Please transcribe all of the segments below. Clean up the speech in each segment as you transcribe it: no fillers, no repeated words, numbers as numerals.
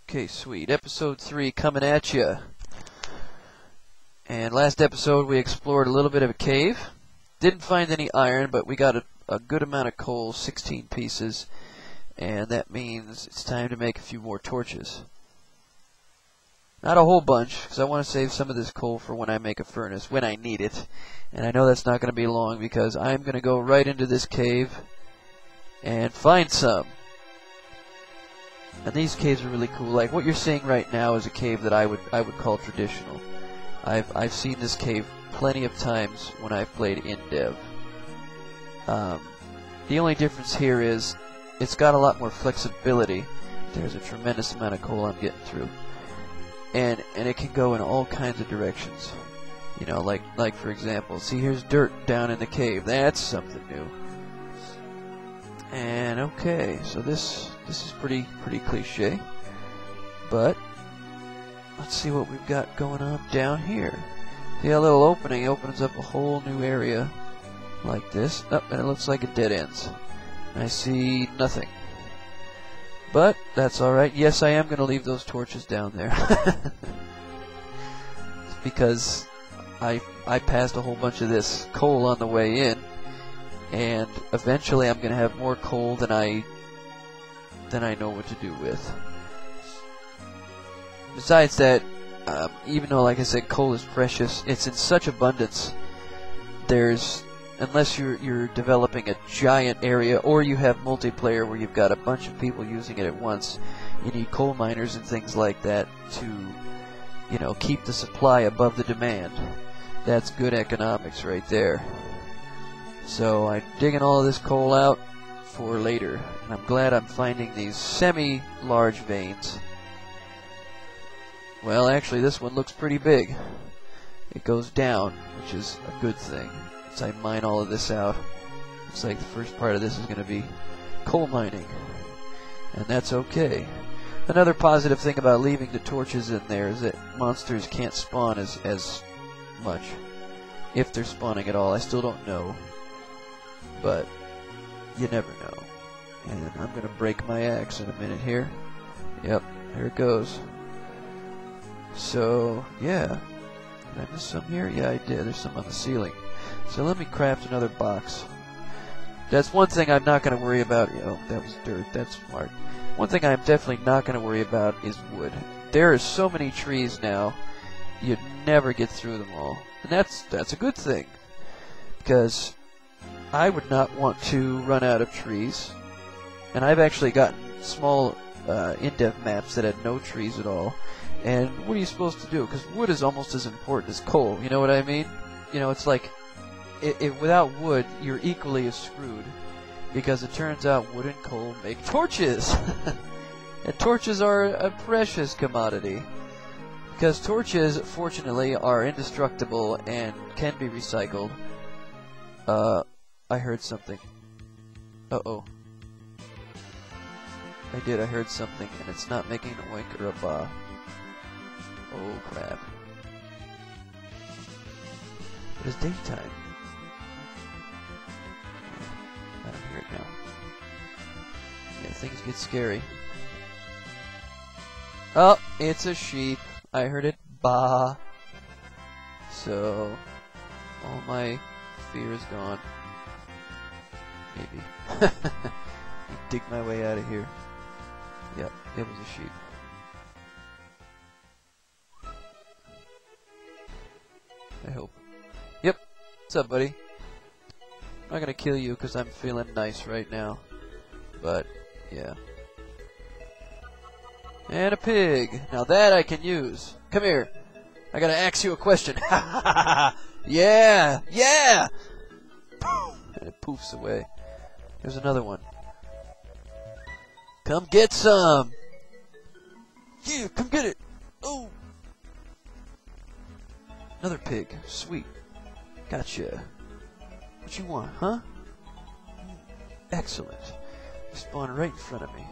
Okay, sweet. Episode 3 coming at you. And last episode we explored a little bit of a cave. Didn't find any iron, but we got a good amount of coal, 16 pieces. And that means it's time to make a few more torches. Not a whole bunch, because I want to save some of this coal for when I make a furnace, when I need it. And I know that's not going to be long, because I'm going to go right into this cave and find some. And these caves are really cool. Like what you're seeing right now is a cave that I would call traditional. I've seen this cave plenty of times when I've played in dev. The only difference here is it's got a lot more flexibility. There's a tremendous amount of coal I'm getting through, and it can go in all kinds of directions. You know, like for example, see, here's dirt down in the cave. That's something new. And okay, so this is pretty cliche, but let's see what we've got going on down here. See that little opening opens up a whole new area like this. Oh, and it looks like it dead ends. I see nothing. But that's alright. Yes, I am going to leave those torches down there. Because I passed a whole bunch of this coal on the way in. And eventually I'm going to have more coal than I know what to do with. Besides that, even though, like I said, coal is precious, it's in such abundance. Unless you're developing a giant area, or you have multiplayer where you've got a bunch of people using it at once, you need coal miners and things like that to, you know, keep the supply above the demand. That's good economics right there. So I'm digging all of this coal out for later, and I'm glad I'm finding these semi-large veins. Well, actually this one looks pretty big. It goes down, which is a good thing. As I mine all of this out, looks like the first part of this is going to be coal mining, and that's okay. Another positive thing about leaving the torches in there is that monsters can't spawn as much, if they're spawning at all. I still don't know, but you never know. And I'm going to break my axe in a minute here. Yep, there it goes. So, yeah. Did I miss some here? Yeah, I did. There's some on the ceiling. So let me craft another box. That's one thing I'm not going to worry about. Oh, that was dirt. That's smart. One thing I'm definitely not going to worry about is wood. There are so many trees now, you'd never get through them all. And that's a good thing, because I would not want to run out of trees. And I've actually gotten small in-depth maps that had no trees at all. And what are you supposed to do? Because wood is almost as important as coal. You know what I mean? You know, it's like, without wood, you're equally as screwed. Because it turns out wood and coal make torches! And torches are a precious commodity. Because torches, fortunately, are indestructible and can be recycled. I heard something. Uh-oh. I heard something, and it's not making a oink or a ba. Oh, crap. It is daytime. I don't hear it now. Yeah, things get scary. Oh, it's a sheep. I heard it ba. So, all my fear is gone. Maybe. Dig my way out of here. Yep, it was a sheep. I hope. Yep. What's up, buddy? I'm not gonna kill you because I'm feeling nice right now. But, yeah. And a pig. Now that I can use. Come here. I gotta ask you a question. Yeah! Yeah! And it poofs away. There's another one. Come get some! Yeah, come get it! Oh! Another pig. Sweet. Gotcha. What you want, huh? Excellent. You spawn right in front of me.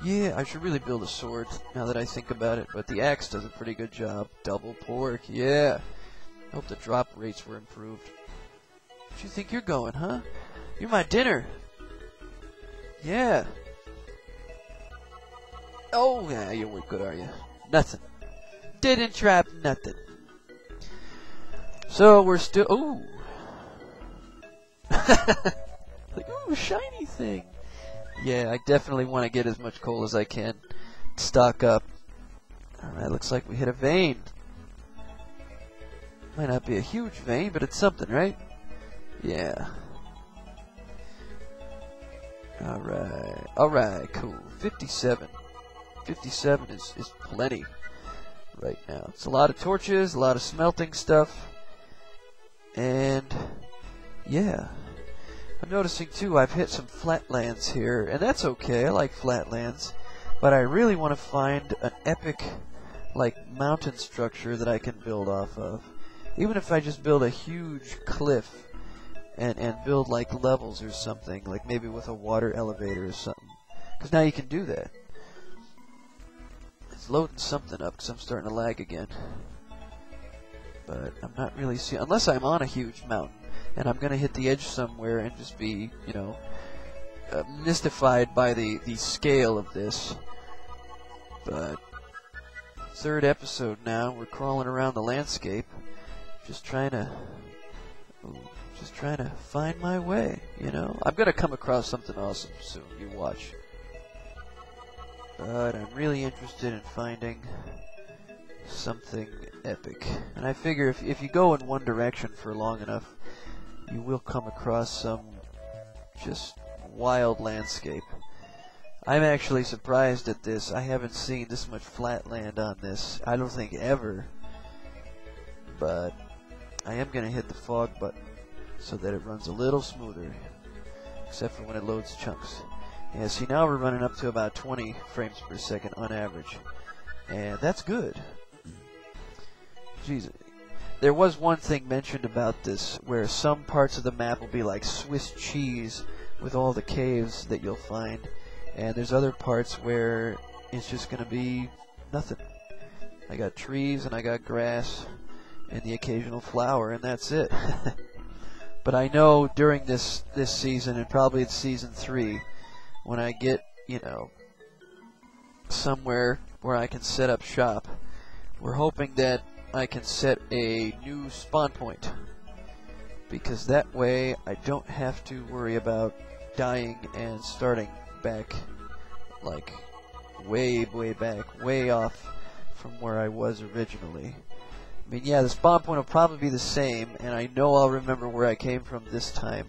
Yeah, I should really build a sword, now that I think about it, but the axe does a pretty good job. Double pork, yeah. I hope the drop rates were improved. Where you think you're going, huh? You're my dinner. Yeah. Oh, yeah, you weren't good, are you? Nothing. Didn't trap nothing. So we're still... Ooh. Like, ooh, shiny thing. Yeah, I definitely want to get as much coal as I can. Stock up. Alright, looks like we hit a vein. Might not be a huge vein, but it's something, right? Yeah. Alright, cool. 57. 57 is plenty right now. It's a lot of torches, a lot of smelting stuff. And, yeah. I'm noticing, too, I've hit some flatlands here. And that's okay, I like flatlands. But I really want to find an epic, like, mountain structure that I can build off of. Even if I just build a huge cliff and build like levels or something, like maybe with a water elevator or something. Because now you can do that. It's loading something up because I'm starting to lag again. But I'm not really seeing, unless I'm on a huge mountain and I'm going to hit the edge somewhere and just be, you know, mystified by the scale of this. But third episode now, we're crawling around the landscape. Just trying to find my way, you know? I'm gonna come across something awesome soon, you watch. But I'm really interested in finding something epic. And I figure if you go in one direction for long enough, you will come across some just wild landscape. I'm actually surprised at this. I haven't seen this much flat land on this, I don't think ever. But I am going to hit the fog button so that it runs a little smoother, except for when it loads chunks. Yeah, see, now we're running up to about 20 frames per second on average, and that's good. Jeez, there was one thing mentioned about this, where some parts of the map will be like Swiss cheese with all the caves that you'll find, and there's other parts where it's just going to be nothing. I got trees and I got grass and the occasional flower, and that's it. But I know during this season, and probably it's season 3, when I get, you know, somewhere where I can set up shop, we're hoping that I can set a new spawn point, because that way I don't have to worry about dying and starting back, like way back, way off from where I was originally. I mean, yeah, the spawn point will probably be the same, and I know I'll remember where I came from this time,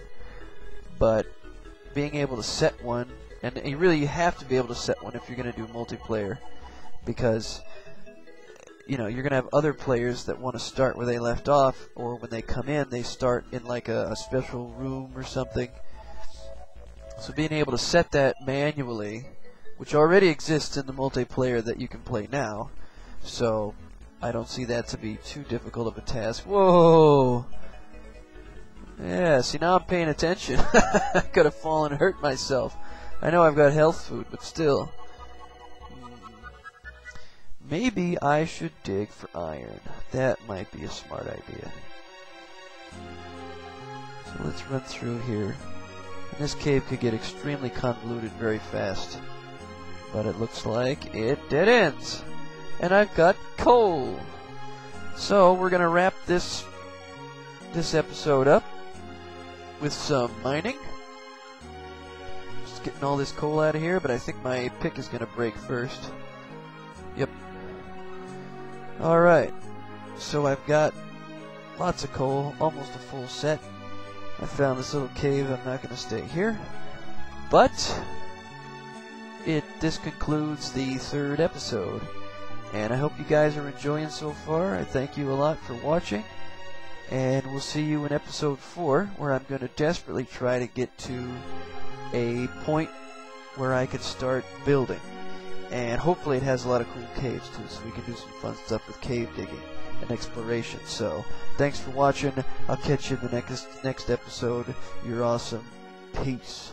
but being able to set one, and you have to be able to set one if you're going to do multiplayer, because, you know, you're going to have other players that want to start where they left off, or when they come in, they start in like a special room or something. So being able to set that manually, which already exists in the multiplayer that you can play now, so I don't see that to be too difficult of a task. Whoa! Yeah, see, now I'm paying attention. I could have fallen and hurt myself. I know I've got health food, but still. Maybe I should dig for iron. That might be a smart idea. So let's run through here. And this cave could get extremely convoluted very fast. But it looks like it dead ends. And I've got coal. So we're gonna wrap this episode up with some mining. Just getting all this coal out of here, but I think my pick is gonna break first. Yep. Alright. So I've got lots of coal, almost a full set. I found this little cave. I'm not gonna stay here. But this concludes the 3rd episode. And I hope you guys are enjoying so far. I thank you a lot for watching. And we'll see you in episode 4, where I'm going to desperately try to get to a point where I can start building. And hopefully it has a lot of cool caves too, so we can do some fun stuff with cave digging and exploration. So, thanks for watching. I'll catch you in the next episode. You're awesome. Peace.